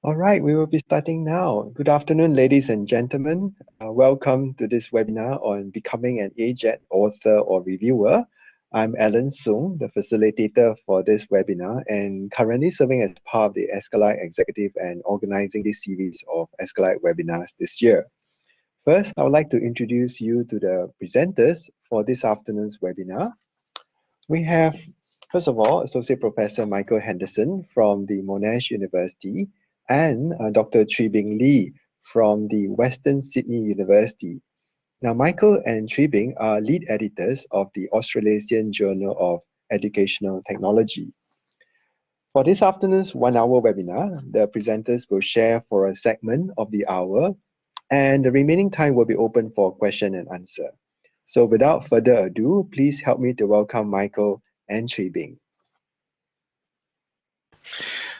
All right, we will be starting now. Good afternoon, ladies and gentlemen. Welcome to this webinar on becoming an AJET author or reviewer. I'm Alan Sung, the facilitator for this webinar, and currently serving as part of the ASCILITE executive and organizing this series of ASCILITE webinars this year. First, I would like to introduce you to the presenters for this afternoon's webinar. We have, first of all, Associate Professor Michael Henderson from the Monash University and Dr. Beng Lee from the Western Sydney University. Now, Michael and Beng are lead editors of the Australasian Journal of Educational Technology. For this afternoon's 1-hour webinar, the presenters will share for a segment of the hour, and the remaining time will be open for question and answer. So without further ado, please help me to welcome Michael and Beng.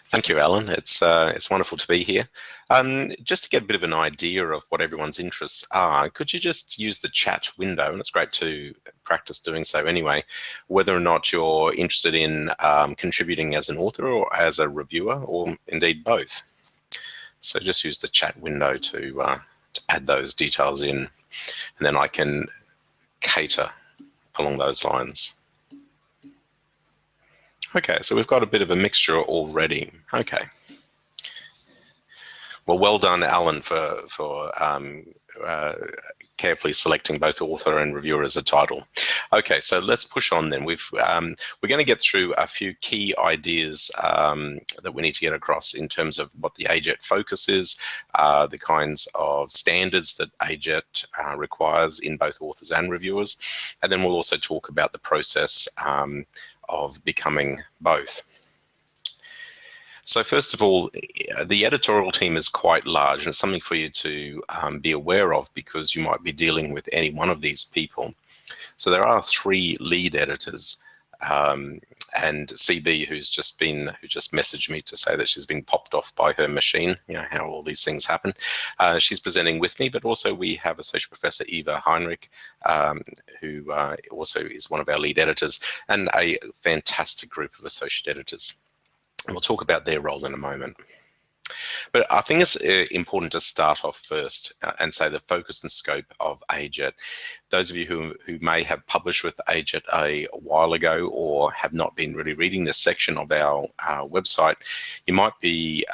Thank you, Alan. It's wonderful to be here. Just to get a bit of an idea of what everyone's interests are, could you just use the chat window, and it's great to practice doing so anyway, whether or not you're interested in contributing as an author or as a reviewer, or indeed both. So just use the chat window to add those details in, and then I can cater along those lines. Okay, so we've got a bit of a mixture already. Okay. Well done, Alan, for carefully selecting both author and reviewer as a title. Okay, so let's push on then. We're going to get through a few key ideas that we need to get across in terms of what the AJET focus is, the kinds of standards that AJET requires in both authors and reviewers, and then we'll also talk about the process of becoming both. So first of all, the editorial team is quite large, and it's something for you to be aware of because you might be dealing with any one of these people. So there are 3 lead editors, and CB, who just messaged me to say that she's been popped off by her machine. You know how all these things happen. She's presenting with me, but also we have Associate Professor Eva Heinrich, who also is one of our lead editors, and a fantastic group of associate editors. And we'll talk about their role in a moment. But I think it's important to start off first and say the focus and scope of AJET. Those of you who may have published with AJET a while ago or have not been really reading this section of our website, you might be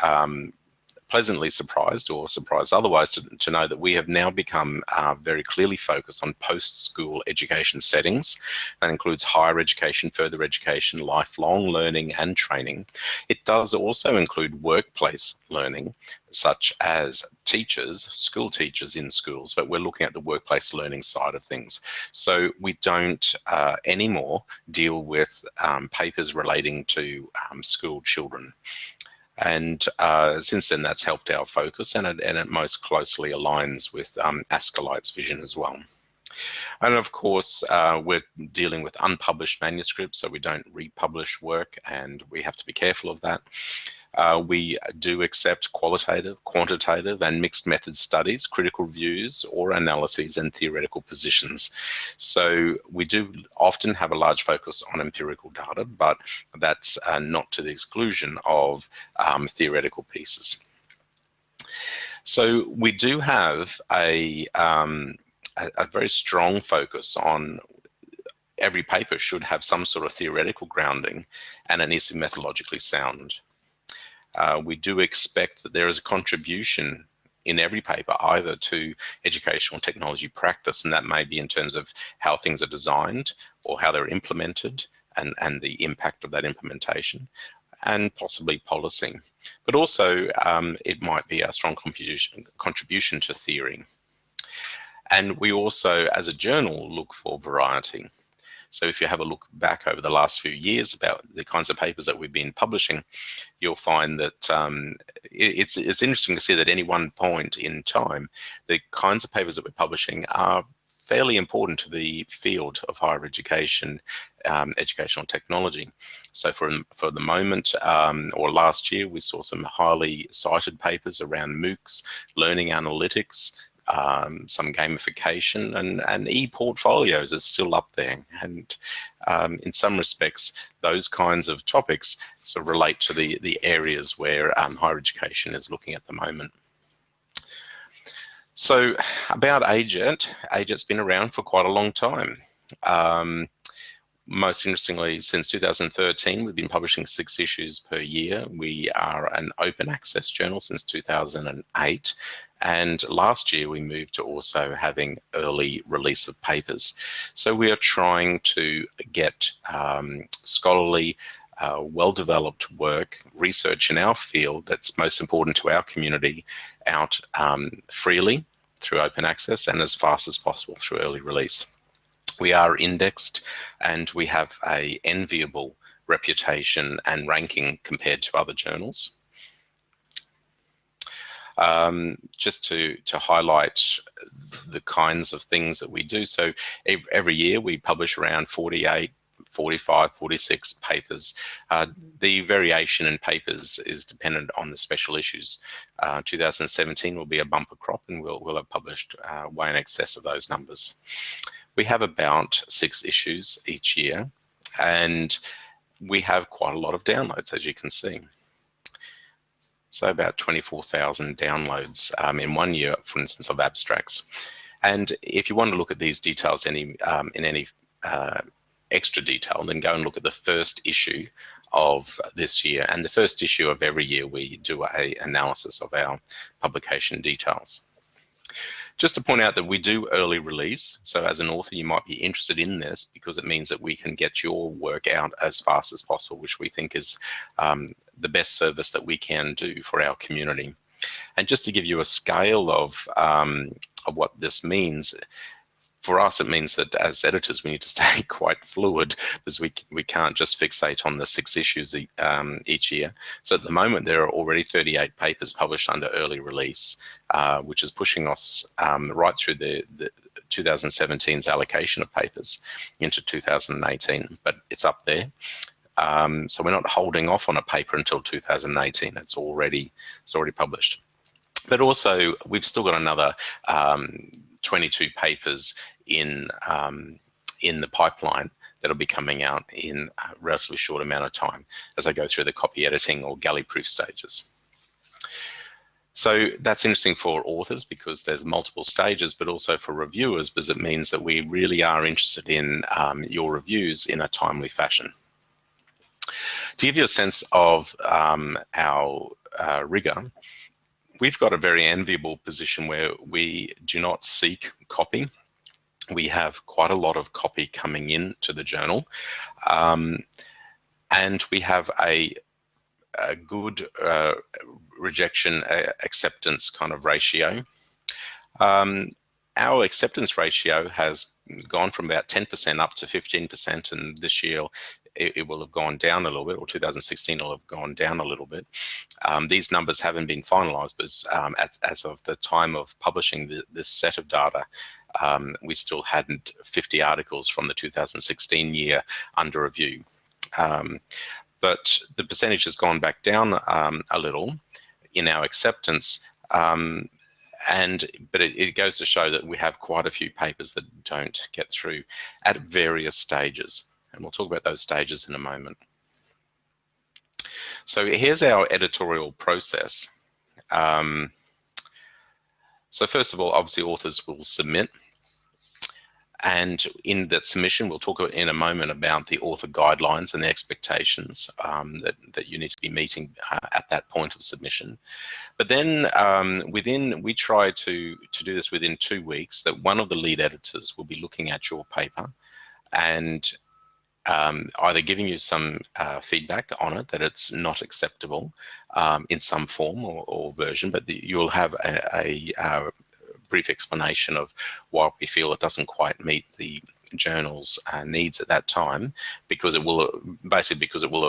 pleasantly surprised, or surprised otherwise, to know that we have now become very clearly focused on post-school education settings. That includes higher education, further education, lifelong learning and training. It does also include workplace learning, such as teachers, school teachers in schools, but we're looking at the workplace learning side of things. So we don't anymore deal with papers relating to school children. And since then, that's helped our focus, and it most closely aligns with ASCILITE's vision as well. And of course, we're dealing with unpublished manuscripts, so we don't republish work, and we have to be careful of that. We do accept qualitative, quantitative, and mixed method studies, critical reviews, or analyses and theoretical positions. So we do often have a large focus on empirical data, but that's not to the exclusion of theoretical pieces. So we do have a very strong focus on every paper should have some sort of theoretical grounding, and it needs to be methodologically sound. We do expect that there is a contribution in every paper either to educational technology practice, and that may be in terms of how things are designed or how they're implemented and the impact of that implementation, and possibly policy. But also it might be a strong contribution to theory. And we also, as a journal, look for variety. So if you have a look back over the last few years about the kinds of papers that we've been publishing, you'll find that it's interesting to see that at any one point in time, the kinds of papers that we're publishing are fairly important to the field of higher education, educational technology. So for the moment, or last year, we saw some highly cited papers around MOOCs, learning analytics, some gamification, and e-portfolios is still up there. And in some respects, those kinds of topics sort of relate to the areas where higher education is looking at the moment. So about AJET, AJET's been around for quite a long time. Most interestingly, since 2013, we've been publishing 6 issues per year. We are an open access journal since 2008. And last year, we moved to also having early release of papers. So we are trying to get scholarly, well-developed work, research in our field that's most important to our community out freely through open access and as fast as possible through early release. We are indexed and we have an enviable reputation and ranking compared to other journals. Just to highlight the kinds of things that we do. So every year we publish around 48, 45, 46 papers. The variation in papers is dependent on the special issues. 2017 will be a bumper crop, and we'll have published way in excess of those numbers. We have about 6 issues each year, and we have quite a lot of downloads, as you can see. So about 24,000 downloads in 1 year, for instance, of abstracts. And if you want to look at these details in any extra detail, then go and look at the first issue of this year. And the first issue of every year, we do an analysis of our publication details. Just to point out that we do early release. So as an author, you might be interested in this because it means that we can get your work out as fast as possible, which we think is the best service that we can do for our community. And just to give you a scale of what this means, for us, it means that as editors, we need to stay quite fluid because we can't just fixate on the 6 issues each year. So at the moment, there are already 38 papers published under early release, which is pushing us right through the 2017's allocation of papers into 2018, but it's up there. So we're not holding off on a paper until 2018. It's already published. But also, we've still got another 22 papers in the pipeline that'll be coming out in a relatively short amount of time as I go through the copy editing or galley-proof stages. So that's interesting for authors because there's multiple stages, but also for reviewers because it means that we really are interested in your reviews in a timely fashion. To give you a sense of our rigor, we've got a very enviable position where we do not seek copy. We have quite a lot of copy coming in to the journal, and we have a good rejection acceptance kind of ratio. Our acceptance ratio has gone from about 10% up to 15%, and this year it will have gone down a little bit, or 2016 will have gone down a little bit. These numbers haven't been finalized, but as of the time of publishing this set of data, we still hadn't 50 articles from the 2016 year under review. But the percentage has gone back down a little in our acceptance, but it goes to show that we have quite a few papers that don't get through at various stages. And we'll talk about those stages in a moment. So here's our editorial process. So first of all, obviously authors will submit. And in that submission, we'll talk in a moment about the author guidelines and the expectations that you need to be meeting at that point of submission. But then we try to do this within 2 weeks, that one of the lead editors will be looking at your paper and either giving you some feedback on it that it's not acceptable in some form or version, but you'll have a brief explanation of why we feel it doesn't quite meet the journal's needs at that time, because it will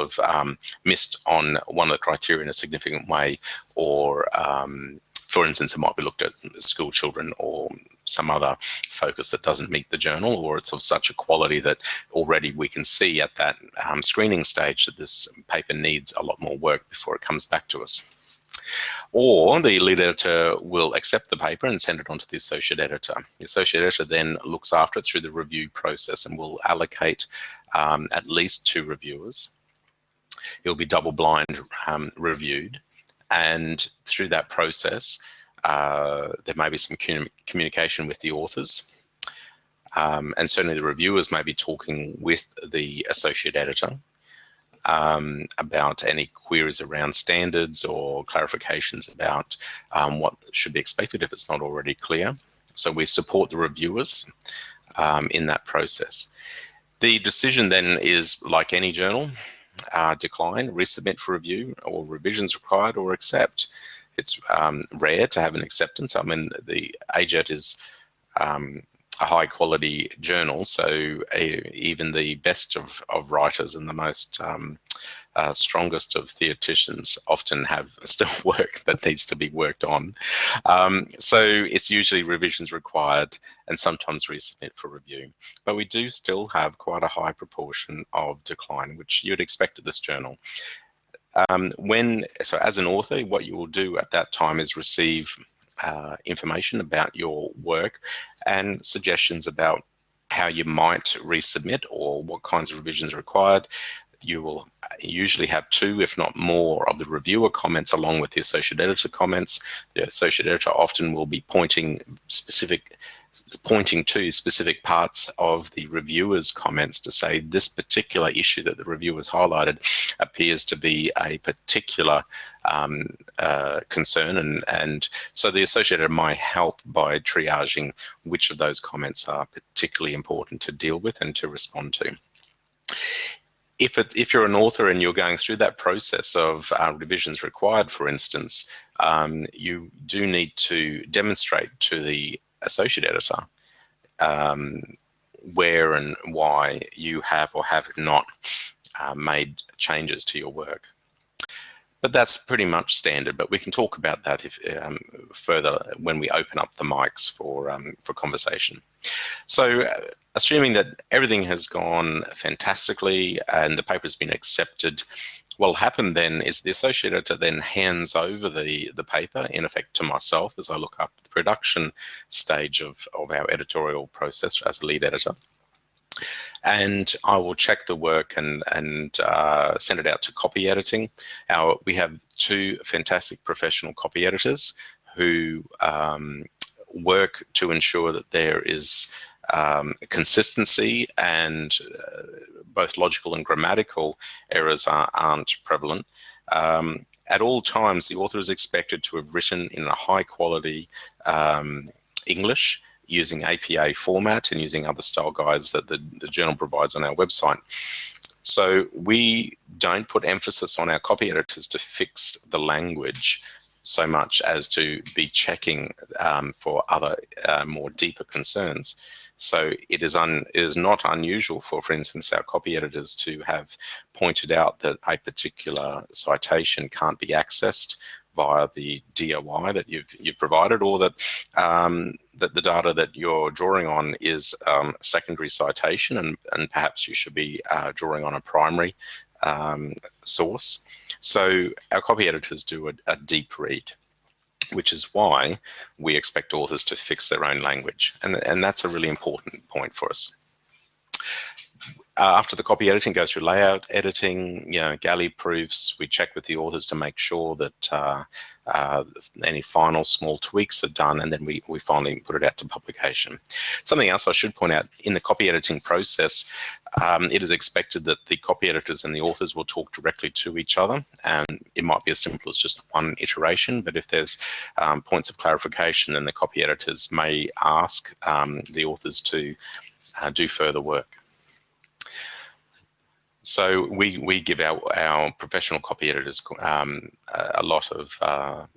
have missed on one of the criteria in a significant way, or for instance, it might be looked at school children or some other focus that doesn't meet the journal, or it's of such a quality that already we can see at that screening stage that this paper needs a lot more work before it comes back to us. Or the lead editor will accept the paper and send it on to the associate editor. The associate editor then looks after it through the review process and will allocate at least 2 reviewers. It'll be double-blind reviewed, and through that process, there may be some communication with the authors, and certainly the reviewers may be talking with the associate editor about any queries around standards or clarifications about what should be expected if it's not already clear. So we support the reviewers in that process. The decision then is, like any journal, decline, resubmit for review, or revisions required, or accept. It's rare to have an acceptance. I mean, the AJET is a high quality journal, so even the best of writers and the most strongest of theoreticians often have still work that needs to be worked on. So it's usually revisions required and sometimes resubmit for review. But we do still have quite a high proportion of decline, which you'd expect of this journal. So as an author, what you will do at that time is receive information about your work and suggestions about how you might resubmit or what kinds of revisions are required. You will usually have 2, if not more, of the reviewer comments along with the associate editor comments. The associate editor often will be pointing to specific parts of the reviewer's comments to say this particular issue that the reviewer's highlighted appears to be a particular concern, and so the associate editor might help by triaging which of those comments are particularly important to deal with and to respond to. If you're an author and you're going through that process of revisions required, for instance, you do need to demonstrate to the associate editor where and why you have or have not made changes to your work. But that's pretty much standard, but we can talk about that if further when we open up the mics for conversation. So assuming that everything has gone fantastically and the paper's been accepted, what will happen then is the associate editor then hands over the paper, in effect, to myself as I look up the production stage of our editorial process as lead editor. And I will check the work and send it out to copy editing. We have 2 fantastic professional copy editors who work to ensure that there is consistency and both logical and grammatical errors aren't prevalent. At all times, the author is expected to have written in a high quality English, using APA format and using other style guides that the journal provides on our website. So we don't put emphasis on our copy editors to fix the language so much as to be checking for other more deeper concerns. So it is not unusual for instance, our copy editors to have pointed out that a particular citation can't be accessed via the DOI that you've provided, or that that the data that you're drawing on is secondary citation, and perhaps you should be drawing on a primary source. So our copy editors do a deep read, which is why we expect authors to fix their own language, and that's a really important point for us. After the copy editing goes through layout editing, galley proofs, we check with the authors to make sure that any final small tweaks are done, and then we finally put it out to publication. Something else I should point out, in the copy editing process, it is expected that the copy editors and the authors will talk directly to each other, and it might be as simple as just one iteration, but if there's points of clarification, then the copy editors may ask the authors to do further work. So we give our professional copy editors a lot of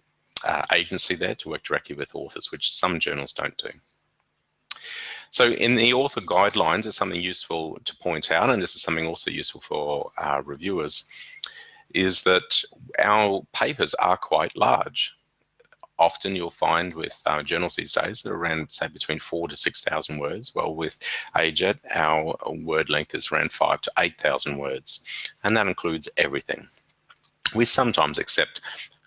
agency there to work directly with authors, which some journals don't do. So in the author guidelines, there's something useful to point out, and this is something also useful for reviewers, is that our papers are quite large. Often you'll find with journals these days that are around, say, between 4,000 to 6,000 words. Well, with AJET, our word length is around 5,000 to 8,000 words, and that includes everything. We sometimes accept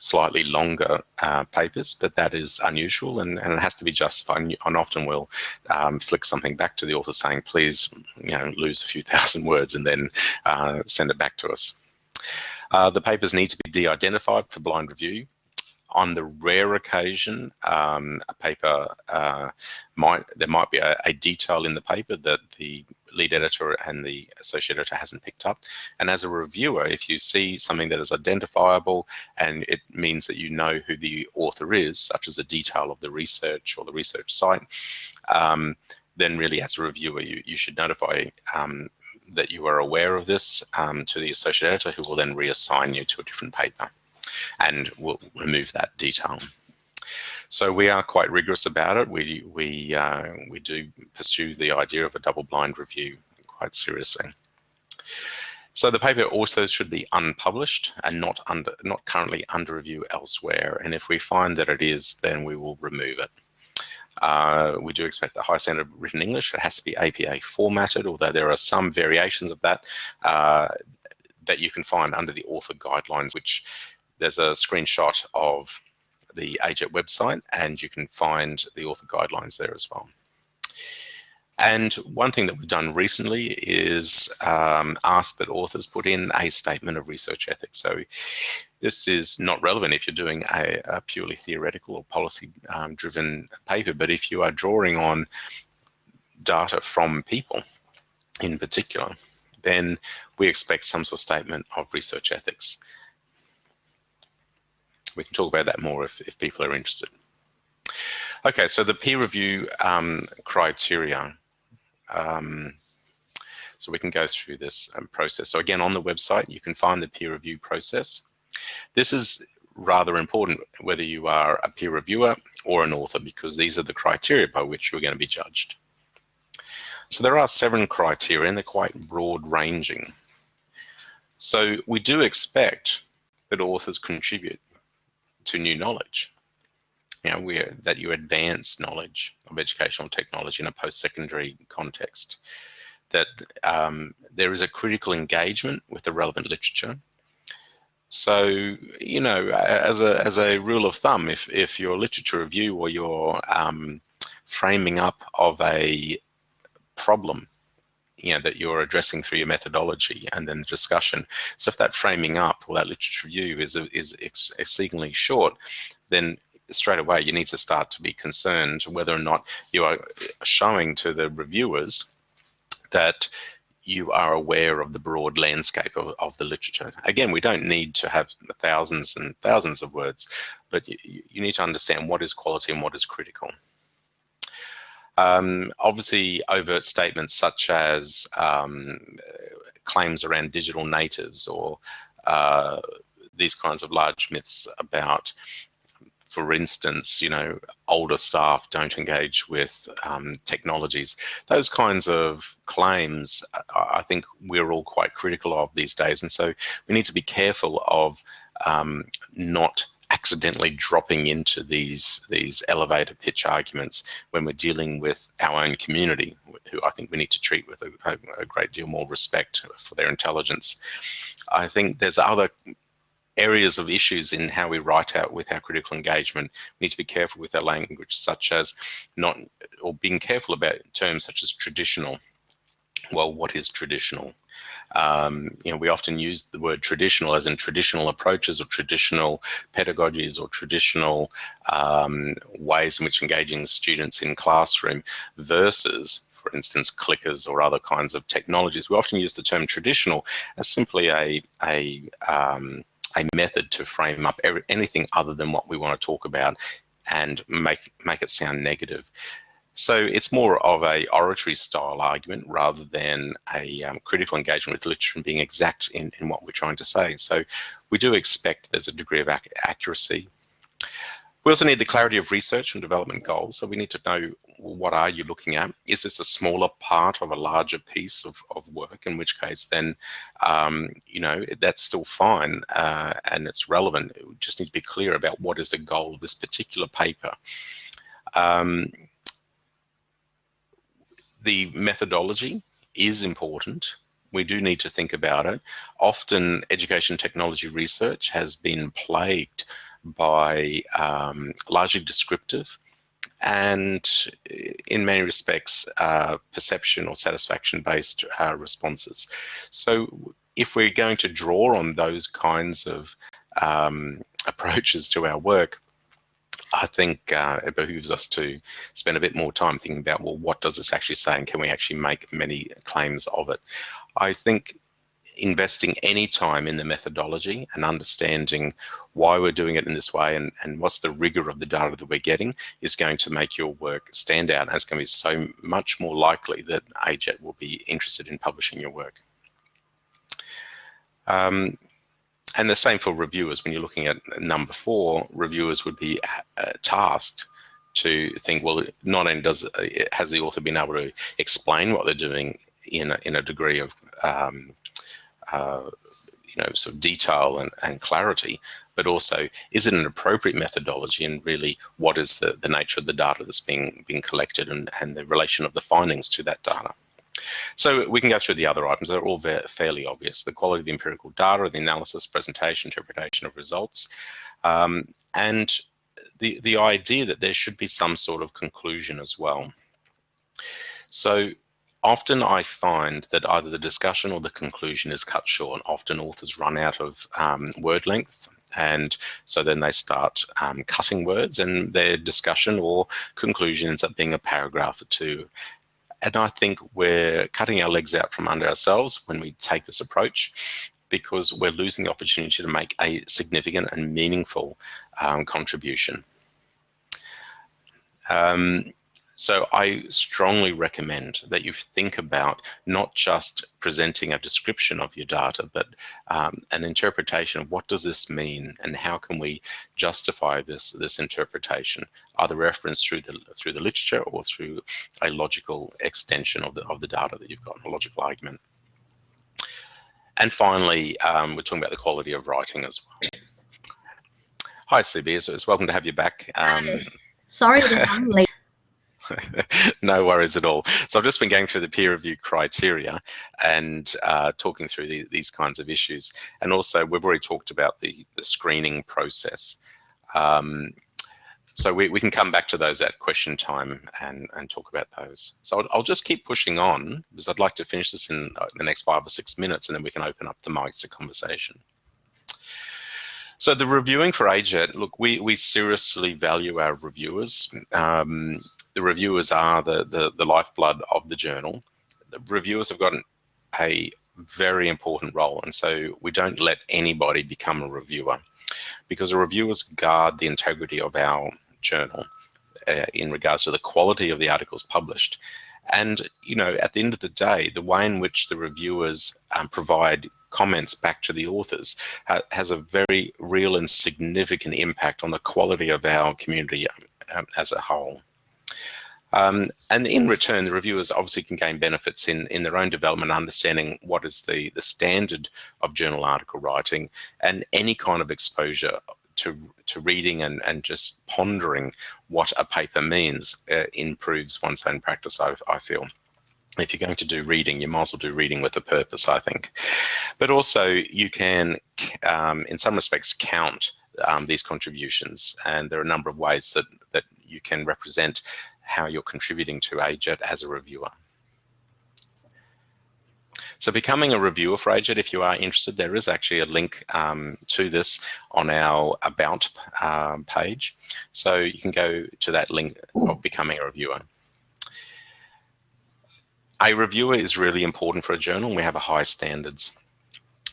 slightly longer papers, but that is unusual, and it has to be justified. And often we'll flick something back to the author saying, please, lose a few thousand words and then send it back to us. The papers need to be de-identified for blind review. On the rare occasion, a paper there might be a detail in the paper that the lead editor and the associate editor hasn't picked up. And as a reviewer, if you see something that is identifiable and it means that you know who the author is, such as a detail of the research or the research site, then really as a reviewer, you should notify that you are aware of this to the associate editor, who will then reassign you to a different paper and will remove that detail. So we are quite rigorous about it. We do pursue the idea of a double-blind review quite seriously. So the paper also should be unpublished and not currently under review elsewhere. And if we find that it is, then we will remove it. We do expect the high standard written English. It has to be APA formatted, although there are some variations of that that you can find under the author guidelines, which there's a screenshot of the AJET website, and you can find the author guidelines there as well. And one thing that we've done recently is ask that authors put in a statement of research ethics. So this is not relevant if you're doing a purely theoretical or policy-driven paper, but if you are drawing on data from people in particular, then we expect some sort of statement of research ethics. We can talk about that more if people are interested. Okay, so the peer review criteria. So we can go through this process. So again, on the website, you can find the peer review process. This is rather important whether you are a peer reviewer or an author, because these are the criteria by which you're going to be judged. So there are 7 criteria, and they're quite broad ranging. So we do expect that authors contribute to new knowledge, that you advance knowledge of educational technology in a post-secondary context, that there is a critical engagement with the relevant literature. So, as a rule of thumb, if your literature review or your framing up of a problem that you're addressing through your methodology and then the discussion. So if that framing up or that literature review is exceedingly short, then straight away you need to start to be concerned whether or not you are showing to the reviewers that you are aware of the broad landscape of the literature. Again, we don't need to have thousands and thousands of words, but you need to understand what is quality and what is critical. Obviously, overt statements such as claims around digital natives or these kinds of large myths about, for instance, older staff don't engage with technologies. Those kinds of claims, I think we're all quite critical of these days. And so we need to be careful of not accidentally dropping into these elevator pitch arguments when we're dealing with our own community, who I think we need to treat with a great deal more respect for their intelligence. I think there's other areas of issues in how we write out with our critical engagement. We need to be careful with our language, such as being careful about terms such as traditional. Well, what is traditional? We often use the word traditional as in traditional approaches or traditional pedagogies or traditional ways in which engaging students in classroom versus, for instance, clickers or other kinds of technologies. We often use the term traditional as simply a method to frame up anything other than what we want to talk about and make it sound negative. So it's more of a oratory style argument rather than a critical engagement with literature and being exact in what we're trying to say. So we do expect there's a degree of accuracy. We also need the clarity of research and development goals. So we need to know, what are you looking at? Is this a smaller part of a larger piece of work? In which case then, that's still fine and it's relevant. We just need to be clear about what is the goal of this particular paper. The methodology is important. We do need to think about it. Often education technology research has been plagued by largely descriptive and, in many respects, perception or satisfaction-based responses. So if we're going to draw on those kinds of approaches to our work, I think it behooves us to spend a bit more time thinking about, well, what does this actually say, and can we actually make many claims of it? I think investing any time in the methodology and understanding why we're doing it in this way and what's the rigor of the data that we're getting is going to make your work stand out, and it's going to be so much more likely that AJET will be interested in publishing your work. And the same for reviewers. When you're looking at number 4, reviewers would be tasked to think, well, not only has the author been able to explain what they're doing in a degree of sort of detail and clarity, but also, is it an appropriate methodology, and really what is the nature of the data that's being collected, and the relation of the findings to that data. So we can go through the other items. They're all fairly obvious. The quality of the empirical data, the analysis, presentation, interpretation of results, and the idea that there should be some sort of conclusion as well. So often I find that either the discussion or the conclusion is cut short. Often authors run out of word length, and so then they start cutting words, and their discussion or conclusion ends up being a paragraph or two. And I think we're cutting our legs out from under ourselves when we take this approach, because we're losing the opportunity to make a significant and meaningful contribution. So I strongly recommend that you think about not just presenting a description of your data, but an interpretation of what does this mean, and how can we justify this interpretation, either referenced through the literature or through a logical extension of the data that you've got, a logical argument. And finally, we're talking about the quality of writing as well. Hi, CB, it's welcome to have you back. Sorry that I'm late. No worries at all. So I've just been going through the peer review criteria and talking through these kinds of issues. And also, we've already talked about the screening process. So we can come back to those at question time and talk about those. So I'll just keep pushing on, because I'd like to finish this in the next 5 or 6 minutes, and then we can open up the mics to conversation. So the reviewing for AJET, look, we seriously value our reviewers. The reviewers are the lifeblood of the journal. The reviewers have got a very important role, and so we don't let anybody become a reviewer, because the reviewers guard the integrity of our journal in regards to the quality of the articles published. And, you know, at the end of the day, the way in which the reviewers provide comments back to the authors has a very real and significant impact on the quality of our community as a whole. And in return, the reviewers obviously can gain benefits in their own development, understanding what is the standard of journal article writing, and any kind of exposure to reading and just pondering what a paper means improves one's own practice, I feel. If you're going to do reading, you might as well do reading with a purpose, I think. But also, you can, in some respects, count these contributions, and there are a number of ways that you can represent how you're contributing to AJET as a reviewer. So becoming a reviewer for AJET, if you are interested, there is actually a link to this on our About page. So you can go to that link of becoming a reviewer. A reviewer is really important for a journal, and we have high standards.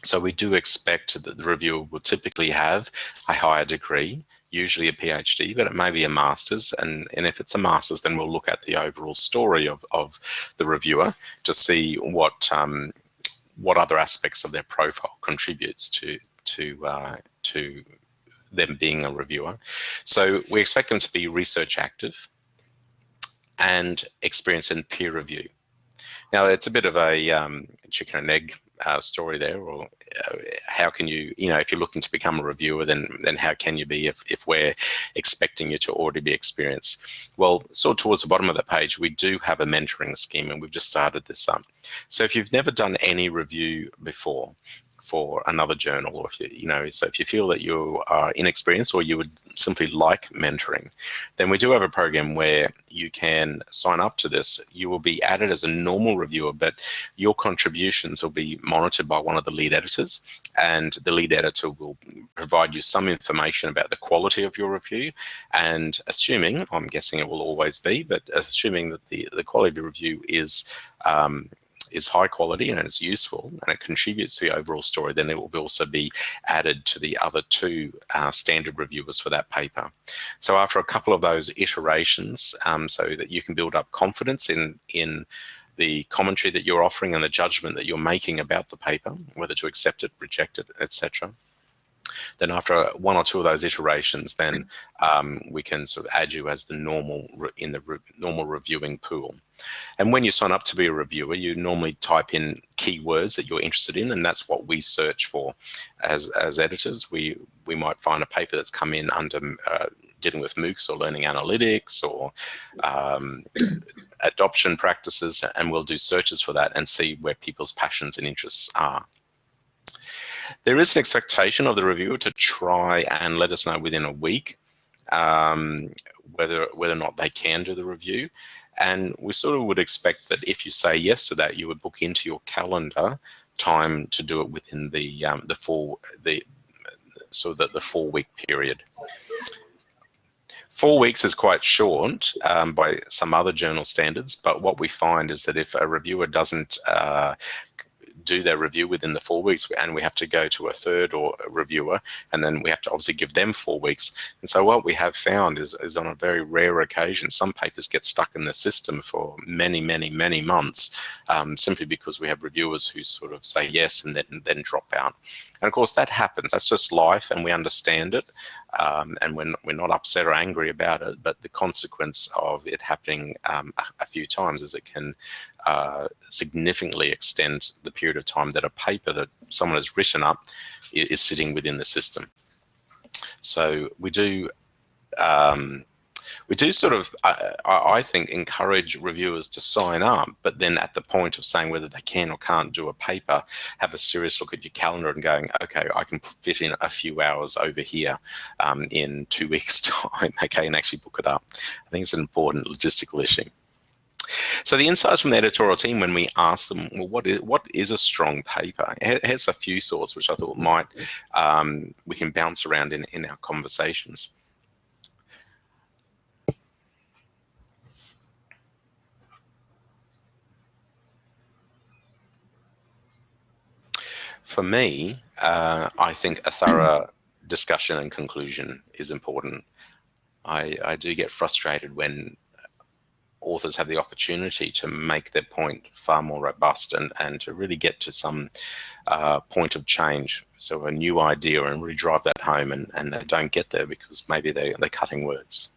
So we do expect that the reviewer will typically have a higher degree, usually a PhD, but it may be a master's. And if it's a master's, then we'll look at the overall story of the reviewer to see what other aspects of their profile contributes to them being a reviewer. So we expect them to be research active and experienced in peer review. Now, it's a bit of a chicken and egg story there, or how can you, if you're looking to become a reviewer, then how can you be if we're expecting you to already be experienced? Well, sort of towards the bottom of the page, we do have a mentoring scheme, and we've just started this up. So if you've never done any review before, for another journal, or if so if you feel that you are inexperienced or you would simply like mentoring, then we do have a program where you can sign up to this. You will be added as a normal reviewer, but your contributions will be monitored by one of the lead editors, and the lead editor will provide you some information about the quality of your review, and assuming, I'm guessing it will always be, but assuming that the quality of the review is high quality and it's useful and it contributes to the overall story, then it will also be added to the other two standard reviewers for that paper. So after a couple of those iterations, so that you can build up confidence in the commentary that you're offering and the judgment that you're making about the paper, whether to accept it, reject it, etc. Then after one or two of those iterations, then we can sort of add you as the normal in the normal reviewing pool. And when you sign up to be a reviewer, you normally type in keywords that you're interested in, and that's what we search for as editors. We might find a paper that's come in under dealing with MOOCs or learning analytics or adoption practices, and we'll do searches for that and see where people's passions and interests are. There is an expectation of the reviewer to try and let us know within a week whether or not they can do the review. And we sort of would expect that if you say yes to that, you would book into your calendar time to do it within the 4-week period. 4 weeks is quite short by some other journal standards, but what we find is that if a reviewer doesn't do their review within the 4 weeks, and we have to go to a third or a reviewer, and then we have to obviously give them 4 weeks. And so what we have found is on a very rare occasion, some papers get stuck in the system for many, many, many months, simply because we have reviewers who sort of say yes and then drop out. And of course that happens. That's just life, and we understand it, and we're not upset or angry about it. But the consequence of it happening a few times is it can significantly extend the period of time that a paper that someone has written up is sitting within the system. So we do sort of, I think, encourage reviewers to sign up, but then at the point of saying whether they can or can't do a paper, have a serious look at your calendar and going, okay, I can fit in a few hours over here in 2 weeks' time, okay, and actually book it up. I think it's an important logistical issue. So the insights from the editorial team, when we asked them, well, what is a strong paper? Here's a few thoughts which I thought might we can bounce around in our conversations. For me, I think a thorough discussion and conclusion is important. I do get frustrated when authors have the opportunity to make their point far more robust and to really get to some point of change, so a new idea, and really drive that home, and they don't get there because maybe they're cutting words.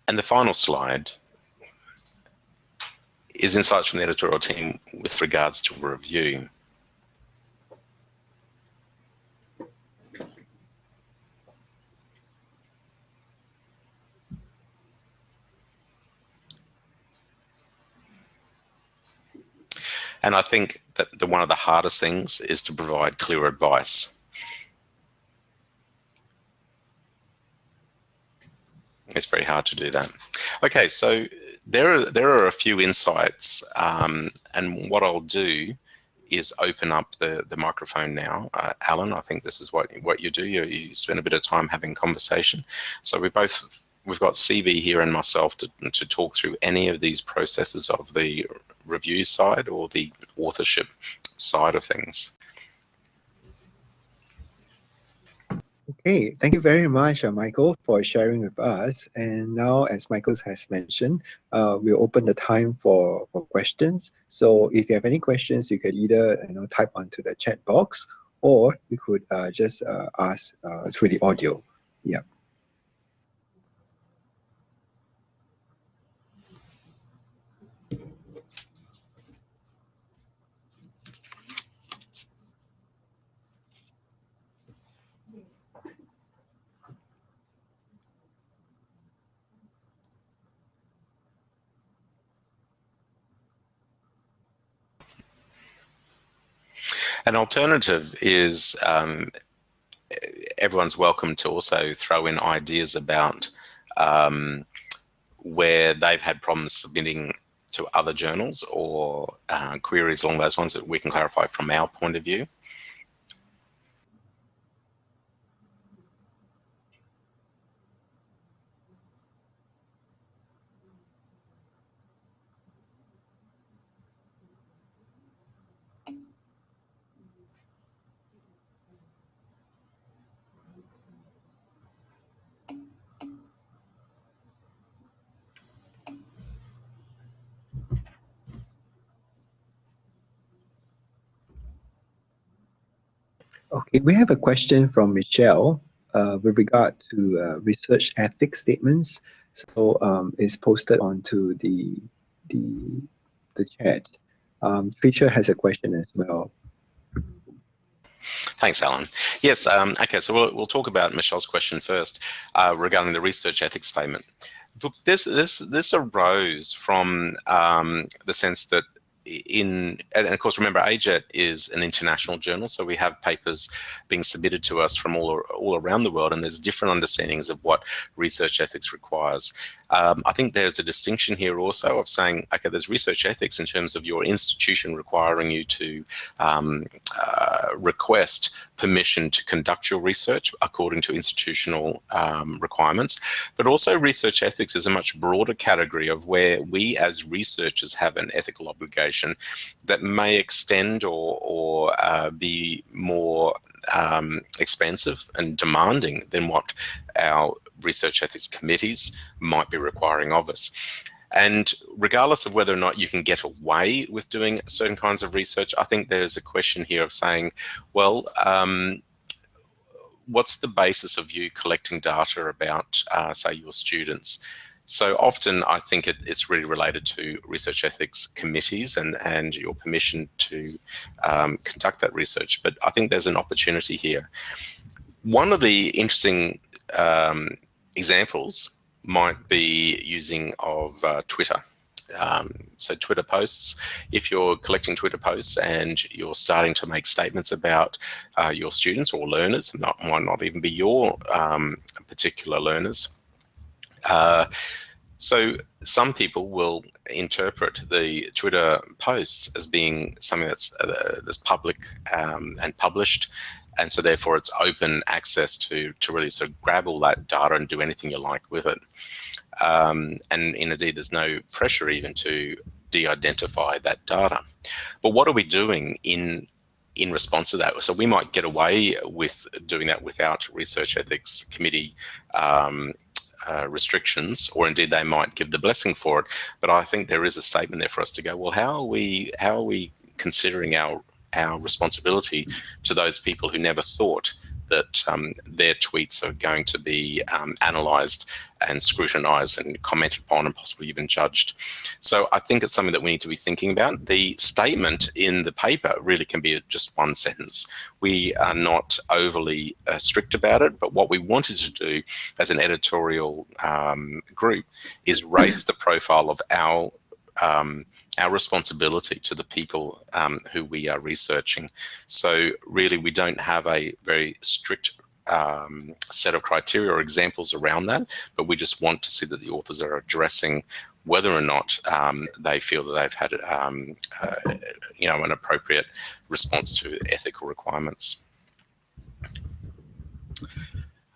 And the final slide is insights from the editorial team with regards to review. And I think that one of the hardest things is to provide clear advice. It's very hard to do that. Okay, so there are a few insights, and what I'll do is open up the microphone now. Alan, I think this is what you do. You spend a bit of time having conversation. So we've got CV here and myself to talk through any of these processes of the review side or the authorship side of things. Okay, thank you very much, Michael, for sharing with us. And now, as Michael has mentioned, we'll open the time for questions. So if you have any questions, you could either type onto the chat box, or you could just ask through the audio. Yeah. An alternative is everyone's welcome to also throw in ideas about where they've had problems submitting to other journals or queries along those ones that we can clarify from our point of view. Okay, we have a question from Michelle with regard to research ethics statements. So it's posted onto the chat. Tricia has a question as well. Thanks, Alan. Yes, okay, so we'll talk about Michelle's question first regarding the research ethics statement. Look, this arose from the sense that and of course, remember, AJET is an international journal, so we have papers being submitted to us from all around the world, and there's different understandings of what research ethics requires. I think there's a distinction here also of saying, okay, there's research ethics in terms of your institution requiring you to request permission to conduct your research according to institutional requirements, but also research ethics is a much broader category of where we as researchers have an ethical obligation that may extend or be more expensive and demanding than what our research ethics committees might be requiring of us. And regardless of whether or not you can get away with doing certain kinds of research, I think there's a question here of saying, well, what's the basis of you collecting data about, say, your students? So often I think it's really related to research ethics committees and your permission to conduct that research. But I think there's an opportunity here. One of the interesting examples might be using of Twitter. So Twitter posts, if you're collecting Twitter posts and you're starting to make statements about your students or learners, might not even be your particular learners, so some people will interpret the Twitter posts as being something that's public and published, and so therefore it's open access to really sort of grab all that data and do anything you like with it. And indeed, there's no pressure even to de-identify that data. But what are we doing in response to that? So we might get away with doing that without research ethics committee restrictions, or indeed they might give the blessing for it. But I think there is a statement there for us to go, well, how are we considering our responsibility to those people who never thought that their tweets are going to be analysed and scrutinised and commented upon and possibly even judged. So I think it's something that we need to be thinking about. The statement in the paper really can be just one sentence. We are not overly strict about it, but what we wanted to do as an editorial group is raise the profile of our responsibility to the people who we are researching. So really, we don't have a very strict set of criteria or examples around that, but we just want to see that the authors are addressing whether or not they feel that they've had an appropriate response to ethical requirements.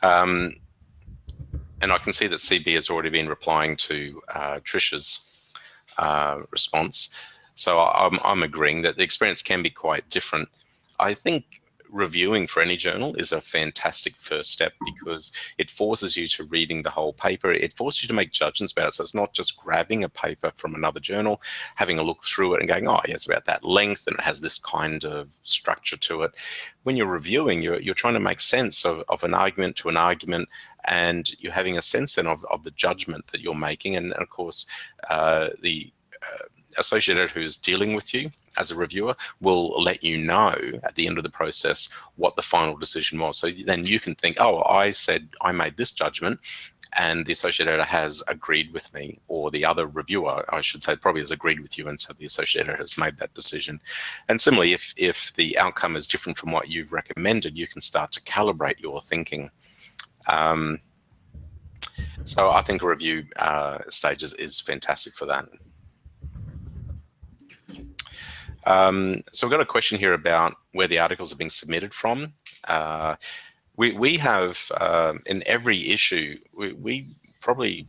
And I can see that CB has already been replying to Tricia's response. So I'm agreeing that the experience can be quite different. I think reviewing for any journal is a fantastic first step because it forces you to reading the whole paper. It forces you to make judgments about it. So it's not just grabbing a paper from another journal, having a look through it and going, oh, yeah, it's about that length and it has this kind of structure to it. When you're reviewing, you're trying to make sense of an argument to an argument, and you're having a sense then of the judgment that you're making. And of course, the associate editor who's dealing with you as a reviewer will let you know at the end of the process what the final decision was. So then you can think, oh, I said I made this judgment, and the associate editor has agreed with me, or the other reviewer, I should say, probably has agreed with you, and so the associate editor has made that decision. And similarly, if the outcome is different from what you've recommended, you can start to calibrate your thinking. So I think a review stage is fantastic for that. So we've got a question here about where the articles are being submitted from. We have, in every issue, we probably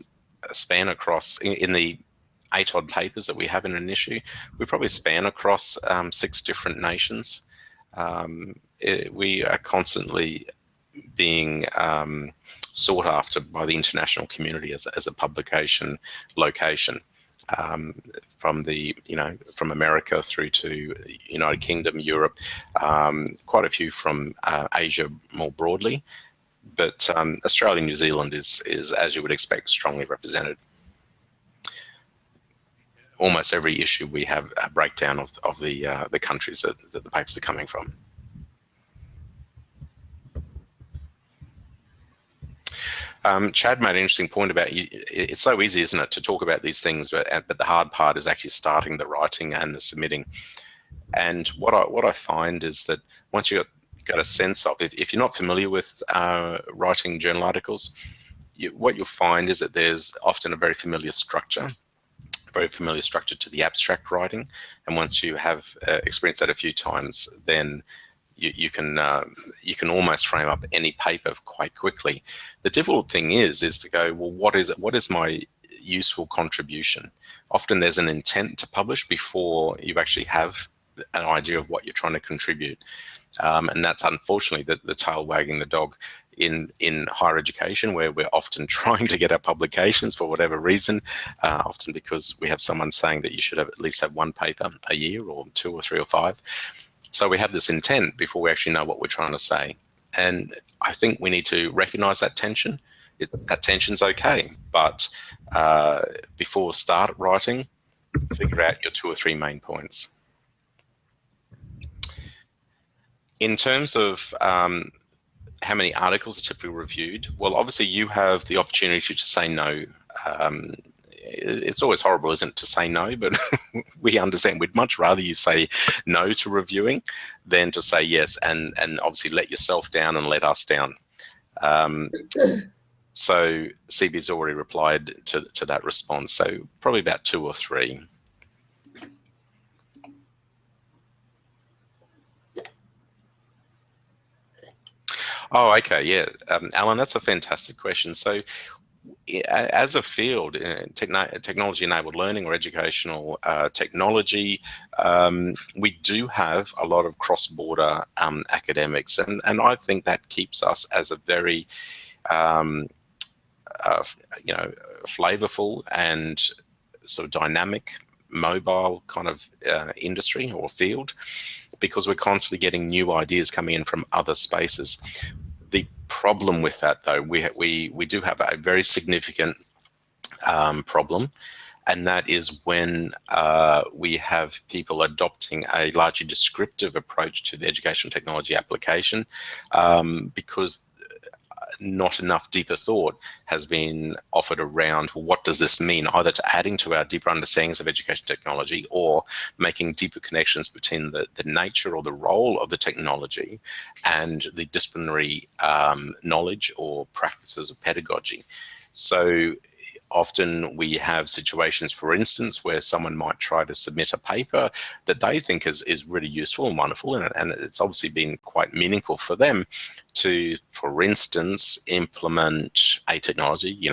span across, in the 8 odd papers that we have in an issue, we probably span across 6 different nations. We are constantly being sought after by the international community as a publication location. From the, from America through to United Kingdom, Europe, quite a few from Asia more broadly, but Australia and New Zealand is, as you would expect, strongly represented. Almost every issue we have a breakdown of the countries that the papers are coming from. Chad made an interesting point about it's so easy, isn't it, to talk about these things, but the hard part is actually starting the writing and the submitting. And what I find is that once you've got a sense of, if you're not familiar with writing journal articles, what you'll find is that there's often a very familiar structure to the abstract writing. And once you have experienced that a few times, then you can almost frame up any paper quite quickly. The difficult thing is to go, well, what is my useful contribution? Often there's an intent to publish before you actually have an idea of what you're trying to contribute. And that's unfortunately the tail wagging the dog in higher education, where we're often trying to get our publications for whatever reason, often because we have someone saying that you should at least have 1 paper a year, or 2 or 3 or 5. So we have this intent before we actually know what we're trying to say. And I think we need to recognize that tension. That tension's okay, but before start writing, figure out your 2 or 3 main points. In terms of how many articles are typically reviewed, well, obviously you have the opportunity to say no. It's always horrible, isn't it, to say no, but we understand. We'd much rather you say no to reviewing than to say yes and obviously let yourself down and let us down. So CB's already replied to that response, so probably about 2 or 3. Oh, okay, yeah. Alan, that's a fantastic question. So as a field, technology-enabled learning or educational technology, we do have a lot of cross-border academics, and I think that keeps us as a very, flavorful and sort of dynamic, mobile kind of industry or field, because we're constantly getting new ideas coming in from other spaces. The problem with that, though, we do have a very significant problem, and that is when we have people adopting a largely descriptive approach to the educational technology application, because not enough deeper thought has been offered around what does this mean, either to adding to our deeper understandings of education technology or making deeper connections between the nature or the role of the technology and the disciplinary knowledge or practices of pedagogy. So often we have situations, for instance, where someone might try to submit a paper that they think is really useful and wonderful, and it's obviously been quite meaningful for them to, for instance, implement a technology,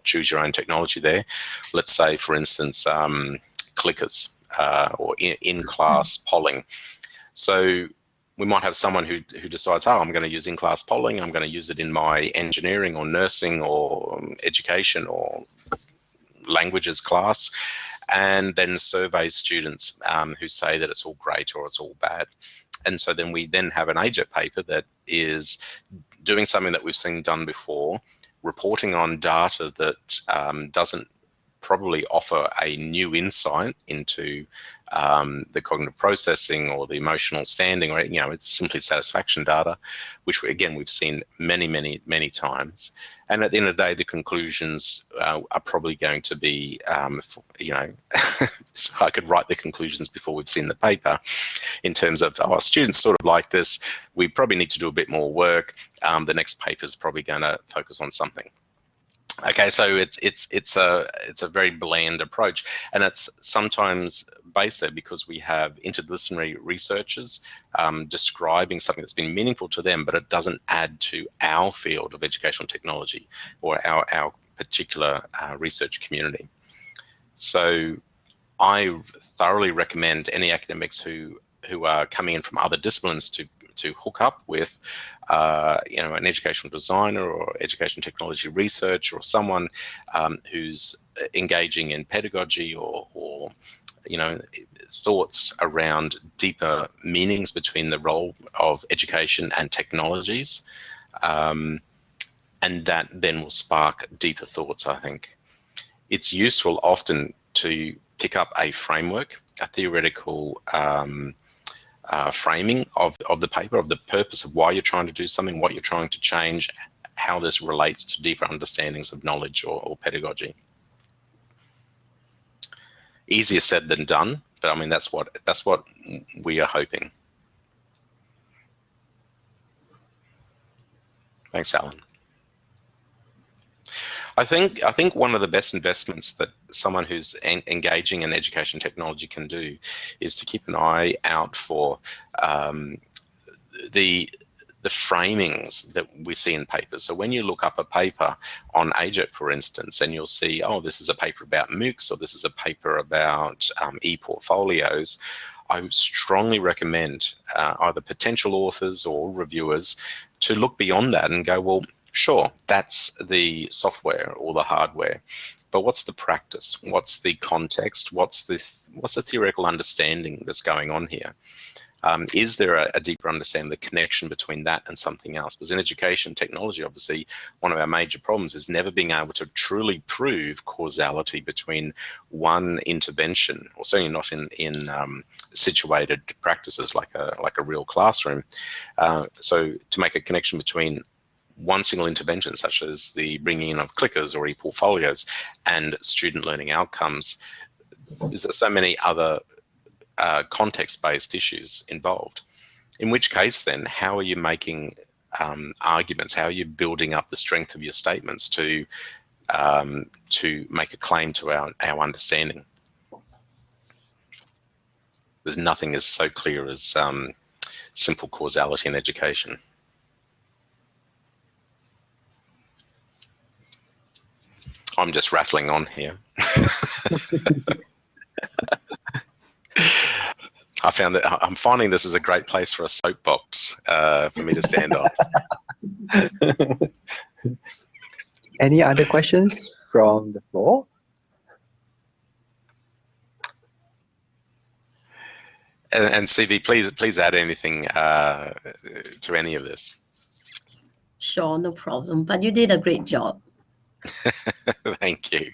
choose your own technology there. Let's say, for instance, clickers or in-class polling. So we might have someone who decides, oh, I'm going to use in-class polling, I'm going to use it in my engineering or nursing or education or languages class, and then surveys students who say that it's all great or it's all bad. And so then we have an AJET paper that is doing something that we've seen done before, reporting on data that doesn't probably offer a new insight into the cognitive processing or the emotional standing, or it's simply satisfaction data, which again we've seen many times. And at the end of the day, the conclusions are probably going to be, so I could write the conclusions before we've seen the paper, in terms of, oh, students sort of like this, we probably need to do a bit more work. The next paper is probably going to focus on something. Okay, so it's a very bland approach, and it's sometimes based there because we have interdisciplinary researchers describing something that's been meaningful to them, but it doesn't add to our field of educational technology or our particular research community. So I thoroughly recommend any academics who are coming in from other disciplines to hook up with an educational designer or education technology research, or someone who's engaging in pedagogy or thoughts around deeper meanings between the role of education and technologies, and that then will spark deeper thoughts. I think it's useful often to pick up a framework, a theoretical framing of the paper, of the purpose of why you're trying to do something, what you're trying to change, how this relates to deeper understandings of knowledge or pedagogy. Easier said than done, but I mean that's what we are hoping. Thanks, Alan. I think one of the best investments that someone who's engaging in education technology can do is to keep an eye out for the framings that we see in papers. So when you look up a paper on AJET, for instance, and you'll see, oh, this is a paper about MOOCs, or this is a paper about e-portfolios, I would strongly recommend either potential authors or reviewers to look beyond that and go, well, sure, that's the software or the hardware, but what's the practice? What's the context? What's the theoretical understanding that's going on here? Is there a deeper understanding, the connection between that and something else? Because in education technology, obviously, one of our major problems is never being able to truly prove causality between one intervention, or certainly not in situated practices like a real classroom. So to make a connection between one single intervention, such as the bringing in of clickers or e-portfolios, and student learning outcomes, is there so many other context-based issues involved? In which case, then, how are you making arguments? How are you building up the strength of your statements to make a claim to our understanding? There's nothing as so clear as simple causality in education. I'm just rattling on here. I'm finding this is a great place for a soapbox for me to stand on. Any other questions from the floor? And CV, please add anything to any of this. Sure, no problem. But you did a great job. Thank you.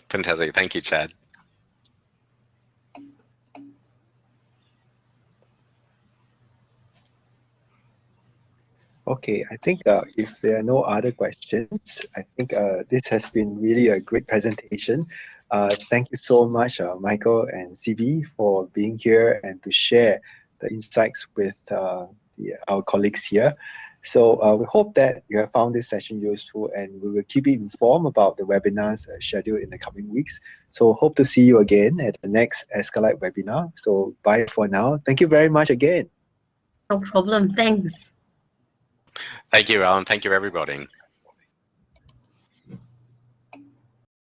Fantastic. Thank you, Chad. Okay, I think if there are no other questions, I think this has been really a great presentation. Thank you so much, Michael and CV, for being here and to share the insights with our colleagues here. So we hope that you have found this session useful, and we will keep you informed about the webinars scheduled in the coming weeks. So hope to see you again at the next ASCILITE webinar. So bye for now. Thank you very much again. No problem. Thanks. Thank you, Alan. Thank you, everybody.